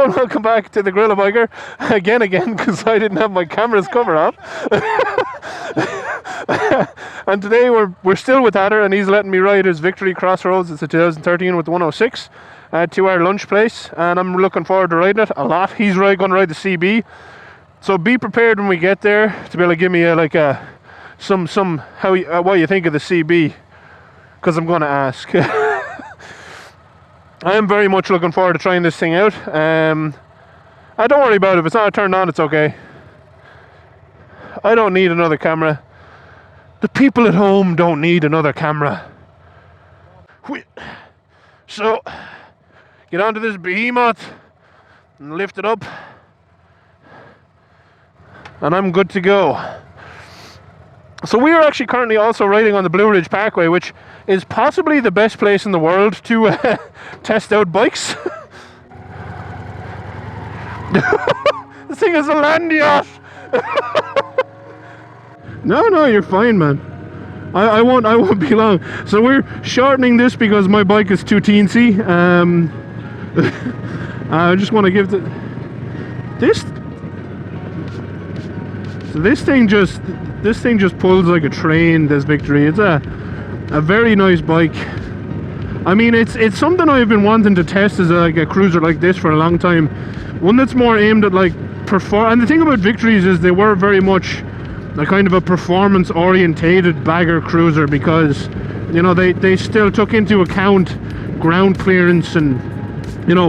Hello and welcome back to the GorillaBiker again because I didn't have my camera's cover off. And today we're still with Hatter, and he's letting me ride his Victory Crossroads. It's a 2013 with the 106 to our lunch place, and I'm looking forward to riding it a lot. He's going to ride the CB, so be prepared when we get there to be able to give me what you think of the CB, because I'm going to ask. I am very much looking forward to trying this thing out. Don't worry about it. If it's not turned on, it's okay. I don't need another camera. The people at home don't need another camera. So, get onto this behemoth and lift it up, and I'm good to go. So we are actually currently also riding on the Blue Ridge Parkway, which is possibly the best place in the world to test out bikes. This thing is a land yacht. No, you're fine, man. I won't be long. So we're shortening this because my bike is too teensy. I just want to give this thing just pulls like a train, this Victory. It's a very nice bike. I mean, it's something I've been wanting to test as a cruiser like this for a long time. One that's more aimed at like perform. And the thing about Victories is they were very much a kind of a performance orientated bagger cruiser, because you know they still took into account ground clearance and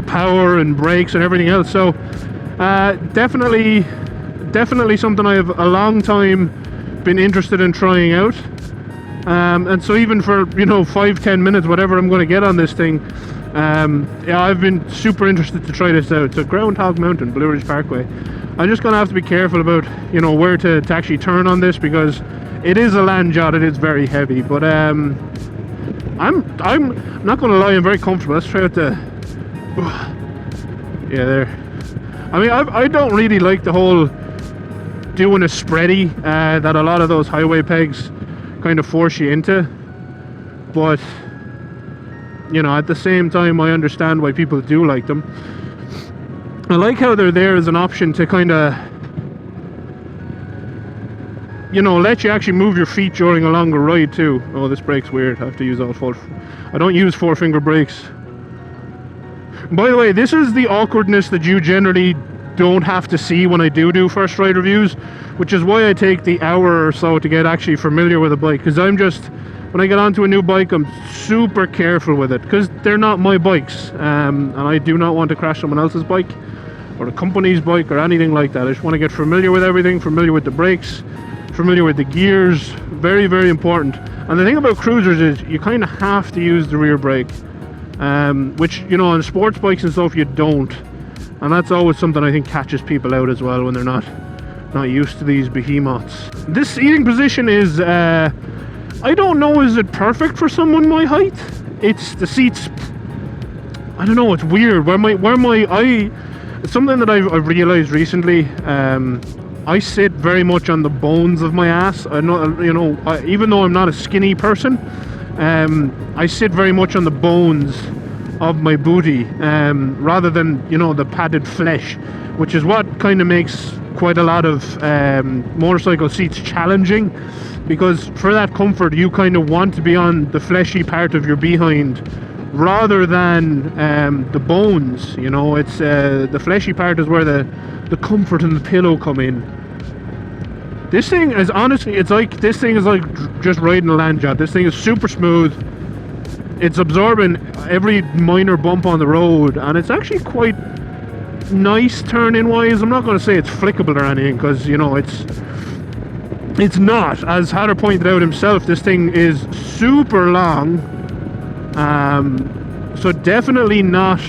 power and brakes and everything else. So definitely something I have a long time been interested in trying out. And so even for 5-10 minutes, whatever I'm going to get on this thing, yeah, I've been super interested to try this out. So Groundhog Mountain, Blue Ridge Parkway. I'm just going to have to be careful about where to actually turn on this, because it is a land yacht. It is very heavy, but I'm not going to lie, I'm very comfortable. Let's try out the yeah, there. I mean, I don't really like the whole doing a spready that a lot of those highway pegs kind of force you into, but at the same time I understand why people do like them. I like how they're there as an option to kind of let you actually move your feet during a longer ride too. Oh, this brake's weird. I have to use I don't use 4-finger brakes. By the way, this is the awkwardness that you generally don't have to see when I do first ride reviews, which is why I take the hour or so to get actually familiar with a bike, because when I get onto a new bike, I'm super careful with it, because they're not my bikes, and I do not want to crash someone else's bike or the company's bike or anything like that. I just want to get familiar with everything, familiar with the brakes, familiar with the gears. Very, very important. And the thing about cruisers is you kind of have to use the rear brake, which on sports bikes and stuff you don't. And that's always something I think catches people out as well when they're not used to these behemoths. This seating position is, I don't know, is it perfect for someone my height? It's the seats, I don't know, it's weird. It's something that I've realized recently. I sit very much on the bones of my ass. I know, even though I'm not a skinny person, I sit very much on the bones of my booty, rather than the padded flesh, which is what kind of makes quite a lot of motorcycle seats challenging, because for that comfort you kind of want to be on the fleshy part of your behind rather than the bones. It's the fleshy part is where the comfort and the pillow come in. This thing is honestly, this thing is like just riding a land yacht. This thing is super smooth. It's absorbing every minor bump on the road, and it's actually quite nice turn-in wise. I'm not going to say it's flickable or anything, because it's not. As Hatter pointed out himself, this thing is super long, so definitely not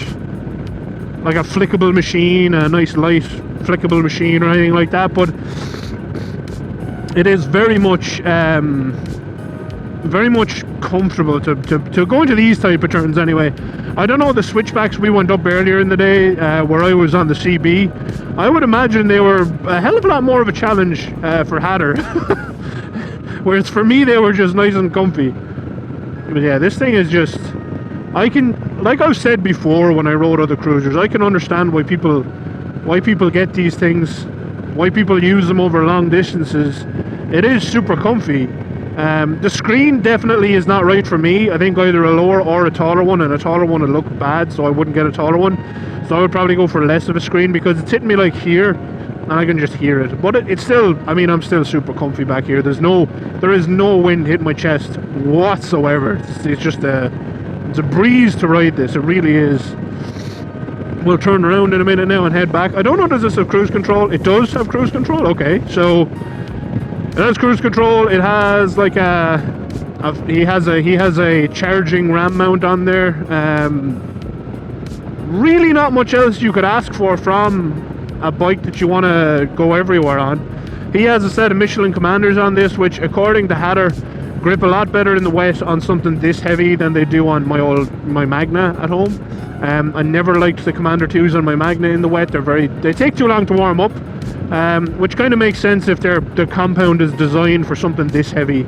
like a flickable machine, a nice light flickable machine or anything like that, but it is very much comfortable to go into these type of turns anyway. I don't know the switchbacks we went up earlier in the day where I was on the CB. I would imagine they were a hell of a lot more of a challenge for Hatter, whereas for me they were just nice and comfy. But yeah, this thing is just, I can like I've said before when I rode other cruisers, I can understand why people get these things, why people use them over long distances. It is super comfy. The screen definitely is not right for me. I think either a lower or a taller one, and a taller one would look bad, so I wouldn't get a taller one. So I would probably go for less of a screen, because it's hitting me like here and I can just hear it. But it's still, I mean, I'm still super comfy back here. There is no wind hitting my chest whatsoever. It's just it's a breeze to ride this. It really is. We'll turn around in a minute now and head back. I don't know, does this have cruise control? It does have cruise control. Okay, so it has cruise control. It has like he has a charging RAM mount on there. Really not much else you could ask for from a bike that you want to go everywhere on. He has a set of Michelin Commanders on this, which according to Hatter grip a lot better in the wet on something this heavy than they do on my Magna at home. I never liked the Commander 2s on my Magna in the wet. They take too long to warm up, which kind of makes sense if the compound is designed for something this heavy.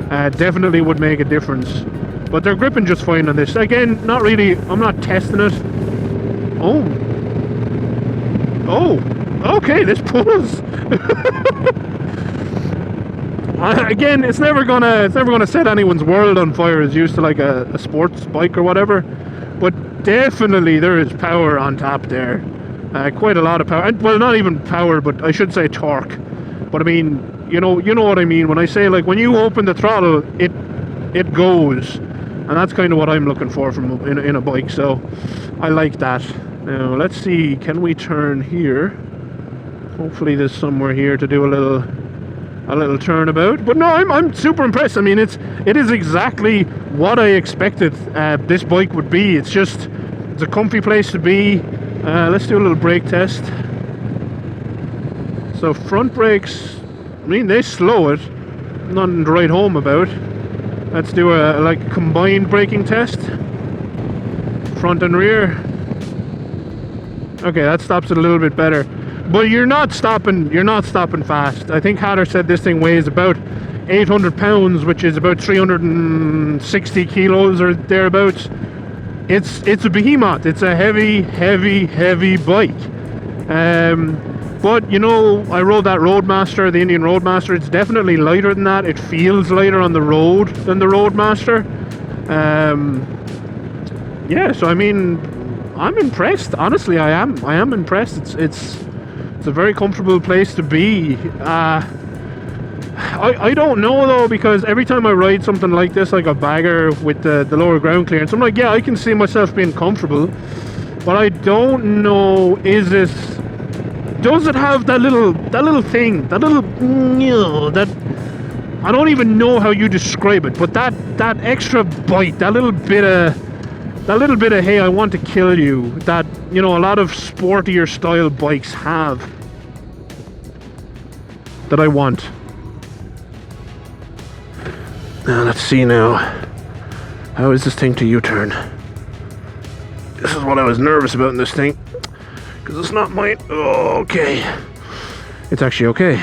Definitely would make a difference. But they're gripping just fine on this. Again, not really, I'm not testing it. Oh, okay, this pulls. Again, it's never gonna set anyone's world on fire as used to like a sports bike or whatever, but definitely there is power on tap there. Quite a lot of power. Well, not even power, but I should say torque. But I mean, you know what I mean when I say, like, when you open the throttle, it goes, and that's kind of what I'm looking for from in a bike. So I like that. Now let's see, can we turn here? Hopefully there's somewhere here to do a little turnabout. But no, I'm super impressed. I mean, it is exactly what I expected this bike would be. It's a comfy place to be. Let's do a little brake test. So front brakes, I mean, they slow it. Nothing to write home about. Let's do a combined braking test. Front and rear. Okay, that stops it a little bit better. But you're not stopping fast. I think Hatter said this thing weighs about 800 pounds, which is about 360 kilos or thereabouts. It's a behemoth. It's a heavy bike. But you know, I rode that Roadmaster, the Indian Roadmaster. It's definitely lighter than that. It feels lighter on the road than the Roadmaster. Yeah, so I mean, I'm impressed. Honestly, I am impressed. It's a very comfortable place to be. I don't know though, because every time I ride something like this, like a bagger with the lower ground clearance, I'm like, yeah, I can see myself being comfortable. But I don't know, does it have that little thing, that I don't even know how you describe it, but that extra bite, that little bit of hey, I want to kill you, that, you know, a lot of sportier style bikes have, that I want. Now let's see now, how is this thing to U-turn? This is what I was nervous about in this thing, because it's not mine. Oh, okay, it's actually okay,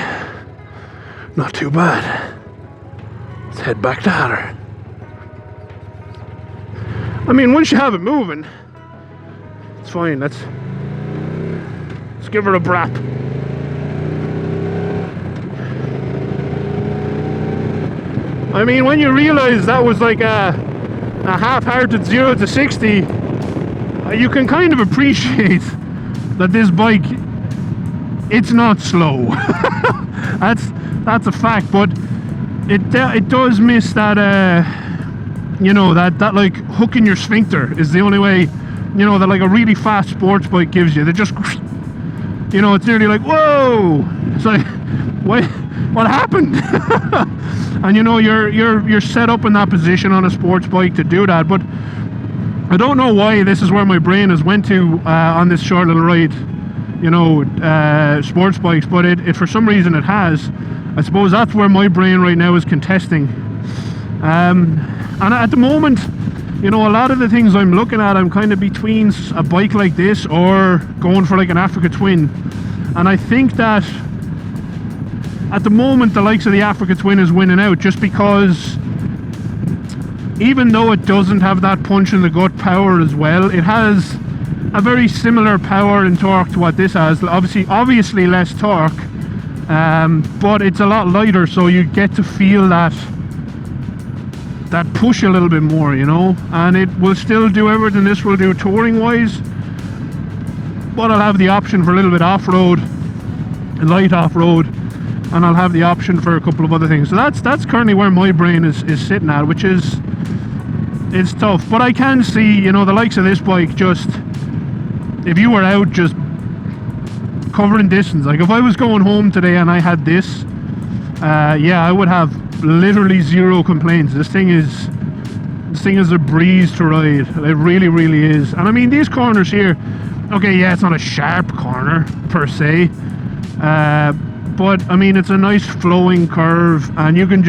not too bad. Let's head back to Hatter. I mean, once you have it moving, it's fine. Let's give her a brap. I mean, when you realize that was like a half-hearted 0 to 60, you can kind of appreciate that this bike, it's not slow. that's a fact, but it does miss that you know, that like hook in your sphincter is the only way, you know, that like a really fast sports bike gives you. They just, you know, it's nearly like, whoa, it's like, what happened? And you know, you're set up in that position on a sports bike to do that. But I don't know why this is where my brain has went to on this short little ride, you know, sports bikes, but it for some reason it has. I suppose that's where my brain right now is contesting. And at the moment, you know, a lot of the things I'm looking at, I'm kind of between a bike like this or going for like an Africa Twin. And I think that at the moment the likes of the Africa Twin is winning out, just because even though it doesn't have that punch in the gut power as well, it has a very similar power and torque to what this has. Obviously less torque, but it's a lot lighter, so you get to feel that push a little bit more, you know. And it will still do everything this will do touring wise, but I'll have the option for a little bit off-road, light off-road, and I'll have the option for a couple of other things. So that's currently where my brain is sitting at, which is, it's tough. But I can see, you know, the likes of this bike, just if you were out just covering distance, like if I was going home today and I had this, yeah, I would have literally zero complaints. This thing is a breeze to ride. It really, really is. And I mean, these corners here, okay, yeah, it's not a sharp corner per se, but I mean, it's a nice flowing curve, and you can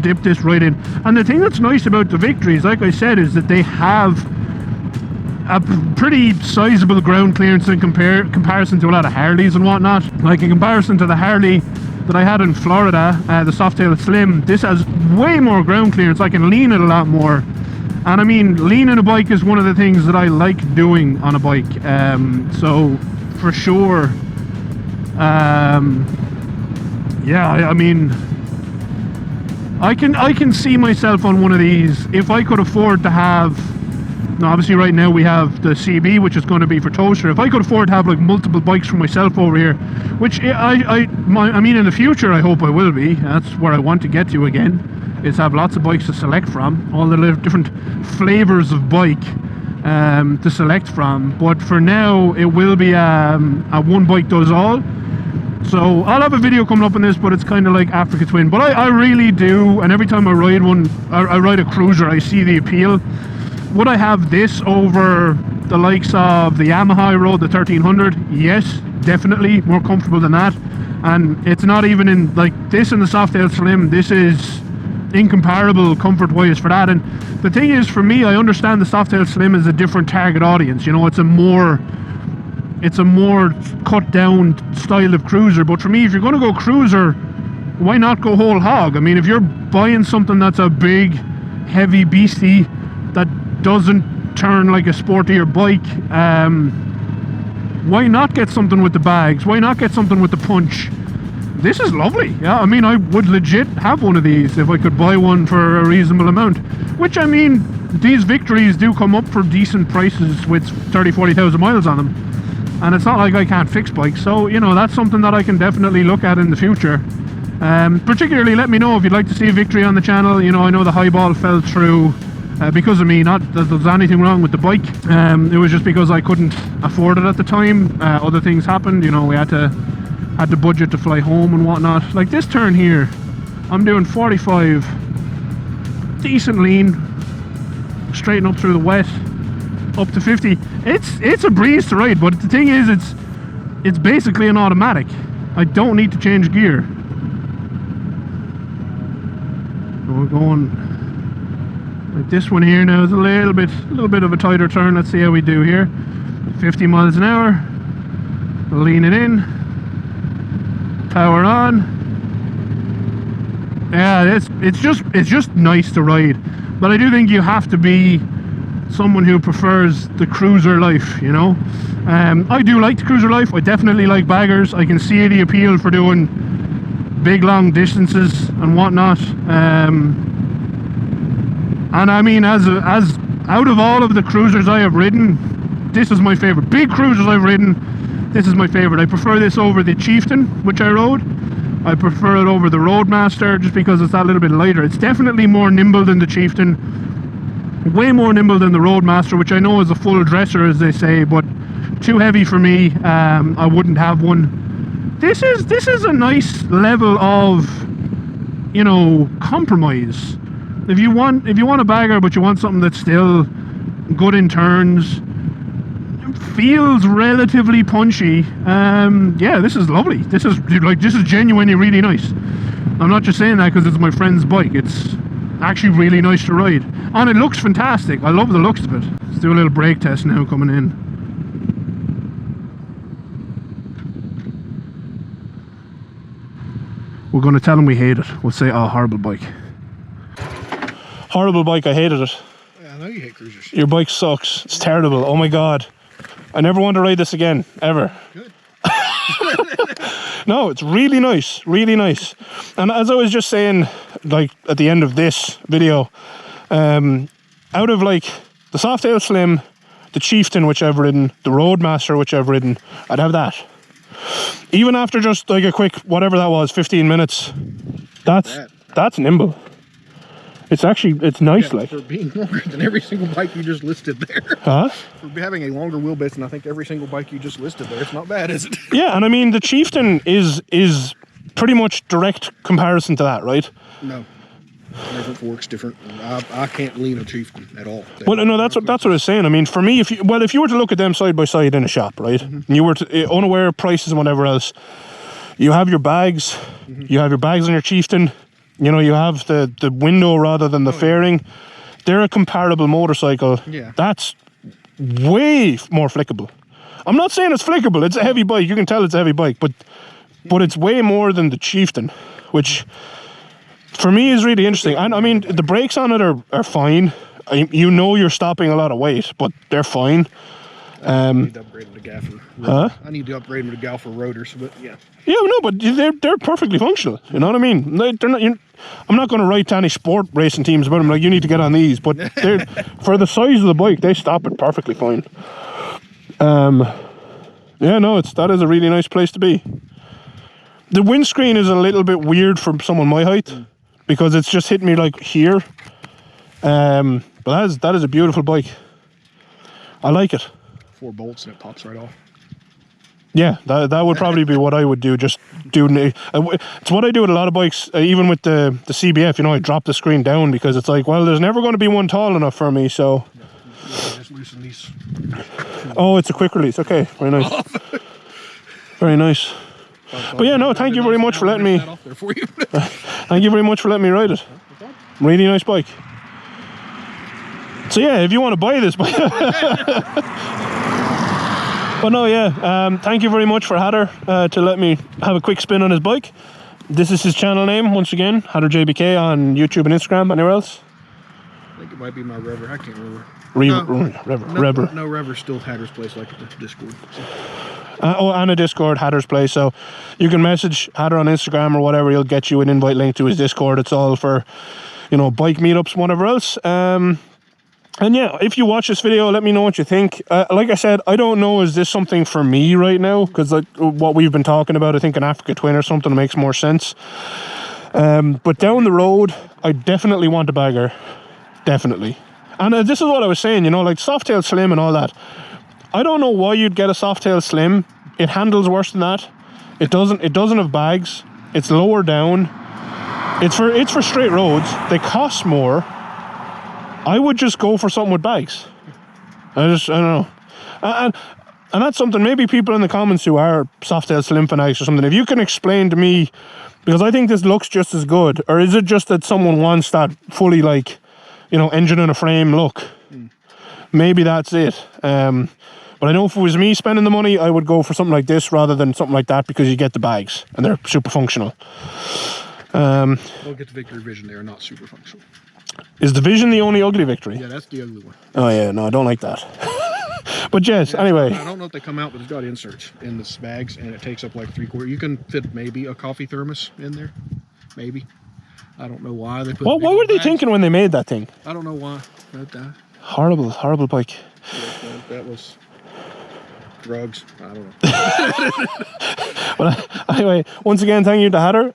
dip this right in. And the thing that's nice about the Victories, like I said, is that they have a pretty sizable ground clearance in comparison to a lot of Harleys and whatnot. Like in comparison to the Harley that I had in Florida, the Softail Slim, this has way more ground clearance. I can lean it a lot more. And I mean, leaning a bike is one of the things that I like doing on a bike. So for sure, yeah, I mean, I can see myself on one of these if I could afford to have. Now, obviously, right now we have the CB, which is going to be for toaster. If I could afford to have like multiple bikes for myself over here, which I mean, in the future, I hope I will be. That's where I want to get to again, is have lots of bikes to select from, all the different flavors of bike to select from. But for now, it will be a one bike does all. So I'll have a video coming up on this, but it's kind of like Africa Twin. But I really do, and every time I ride one, I ride a cruiser, I see the appeal. Would I have this over the likes of the Yamaha I rode, the 1300? Yes, definitely, more comfortable than that. And it's not even in, like, this and the Softail Slim, this is incomparable comfort wise for that. And the thing is, for me, I understand the Softail Slim is a different target audience, you know. It's a more cut down style of cruiser. But for me, if you're going to go cruiser, why not go whole hog? I mean, if you're buying something that's a big heavy beastie that doesn't turn like a sportier bike, why not get something with the bags? Why not get something with the punch? This is lovely. Yeah, I mean, I would legit have one of these if I could buy one for a reasonable amount, which, I mean, these Victories do come up for decent prices with 30-40,000 miles on them. And it's not like I can't fix bikes, so, you know, that's something that I can definitely look at in the future. Particularly, let me know if you'd like to see a Victory on the channel. You know, I know the highball fell through because of me, not that there's anything wrong with the bike. It was just because I couldn't afford it at the time. Other things happened, you know, we had the budget to fly home and whatnot. Like this turn here, I'm doing 45, decent lean, straighten up through the wet, up to 50. It's a breeze to ride, but the thing is, it's basically an automatic. I don't need to change gear. So we're going like this one here now is a little bit of a tighter turn. Let's see how we do here. 50 miles an hour. Lean it in. Power on. Yeah, it's just nice to ride. But I do think you have to be someone who prefers the cruiser life, you know. I do like the cruiser life. I definitely like baggers. I can see the appeal for doing big long distances and whatnot. And I mean, as out of all of the cruisers I have ridden, this is my favorite. Big cruisers I've ridden, this is my favorite. I prefer this over the Chieftain, which I rode. I prefer it over the Roadmaster just because it's that little bit lighter. It's definitely more nimble than the Chieftain, way more nimble than the Roadmaster, which I know is a full dresser, as they say, but too heavy for me. I wouldn't have one. This is a nice level of, you know, compromise. If you want a bagger, but you want something that's still good in turns, feels relatively punchy, yeah, this is lovely. This is genuinely really nice. I'm not just saying that because it's my friend's bike. It's actually really nice to ride, and it looks fantastic. I love the looks of it. Let's do a little brake test now coming in. We're going to tell them we hate it. We'll say, oh, horrible bike. Horrible bike, I hated it. Yeah, I know you hate cruisers. Your bike sucks. It's terrible. Oh my god. I never want to ride this again, ever. Good. No, it's really nice, really nice. And as I was just saying, like at the end of this video, out of like the Softail Slim, the Chieftain, which I've ridden, the Roadmaster, which I've ridden, I'd have that. Even after just like a quick, whatever that was, 15 minutes, that's nimble. It's actually, it's nice, yeah, like. for being longer than every single bike you just listed there. Huh? For having a longer wheelbase than I think every single bike you just listed there, it's not bad, is it? Yeah, and I mean, the Chieftain is pretty much direct comparison to that, right? No. Different forks, different. I can't lean a Chieftain at all. Well, no, that's what I was saying. I mean, for me, if you were to look at them side by side in a shop, right, and you were to, unaware of prices and whatever else, you have your bags, you have your bags on your Chieftain, you know, you have the window rather than the fairing. They're a comparable motorcycle. Yeah. That's way more flickable. I'm not saying it's flickable. It's a heavy bike. You can tell it's a heavy bike, but it's way more than the Chieftain, which for me is really interesting. And I mean, the brakes on it are fine. You know you're stopping a lot of weight, but they're fine. I need to upgrade them to gaffer. Huh? I need to upgrade them to gaffer rotors, but yeah. Yeah, no, but they're perfectly functional. You know what I mean? They're not. I'm not going to write to any sport racing teams about them like you need to get on these, but they're for the size of the bike, they stop it perfectly fine. Yeah, no, that is a really nice place to be. The windscreen is a little bit weird for someone my height because it's just hit me like here. But that is a beautiful bike. I like it. 4 bolts and it pops right off. Yeah, that would probably be what I would do. Just do it's what I do with a lot of bikes, even with the CBF. You know, I drop the screen down because it's like, well, there's never going to be one tall enough for me. So, just loosen these. Oh, it's a quick release. Okay, very nice, very nice. But yeah, no, thank you very much for letting me. Thank you very much for letting me ride it. Really nice bike. So yeah, if you want to buy this bike. But no, yeah, thank you very much for Hatter to let me have a quick spin on his bike. This is his channel name, once again, Hatter JBK on YouTube and Instagram. Anywhere else? I think it might be my Rever. I can't remember. Rever. No, Rever's still Hatter's Place, like the Discord. So. And a Discord, Hatter's Place. So you can message Hatter on Instagram or whatever. He'll get you an invite link to his Discord. It's all for, you know, bike meetups and whatever else. And yeah, if you watch this video, let me know what you think. Like I said, I don't know, is this something for me right now? Because like what we've been talking about, I think an Africa Twin or something makes more sense. But down the road, I definitely want a bagger. Definitely. And this is what I was saying, you know, like Softail Slim and all that. I don't know why you'd get a Softail Slim. It handles worse than that. It doesn't have bags. It's lower down. It's for straight roads. They cost more. I would just go for something with bags. I don't know. And that's something, maybe people in the comments who are Softail Slim fanatics or something, if you can explain to me, because I think this looks just as good, or is it just that someone wants that fully, like, you know, engine and a frame look? Maybe that's it. But I know if it was me spending the money, I would go for something like this rather than something like that, because you get the bags and they're super functional. Don't get the Victory Vision, they are not super functional. Is the Vision the only ugly Victory? Yeah, that's the ugly one. Oh yeah, no, I don't like that. But yes, anyway. I don't know if they come out, but it's got inserts in the bags, and it takes up like 3/4. You can fit maybe a coffee thermos in there, maybe. I don't know why they put. What were they thinking when they made that thing? I don't know why. Horrible bike. Yeah, that was drugs. I don't know. Well, anyway, once again, thank you to Hatter.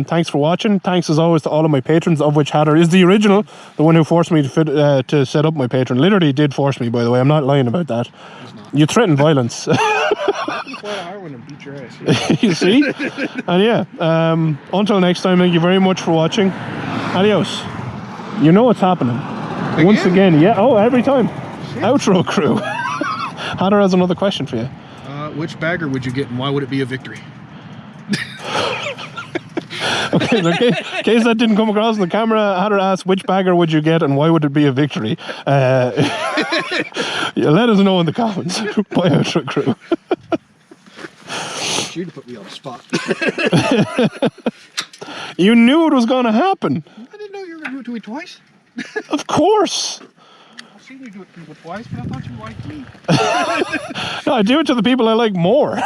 Thanks for watching. Thanks as always to all of my patrons, of which Hatter is the original, the one who forced me to set up my Patreon. Literally did force me, by the way. I'm not lying about that. You threatened violence. Beat your ass, yeah. You see? And yeah, until next time, thank you very much for watching. Adios. You know what's happening. Once again, yeah. Oh, every time. Shit. Outro crew. Hatter has another question for you. Which bagger would you get, and why would it be a Victory? Okay, in case that didn't come across in the camera, Hatter asked, which bagger would you get and why would it be a Victory? Yeah, let us know in the comments. Bye, Outro crew. You to put me on the spot. You knew it was going to happen. I didn't know you were going to do it to me twice. Of course. I've seen you do it to people twice, but I thought you liked me. No, I do it to the people I like more.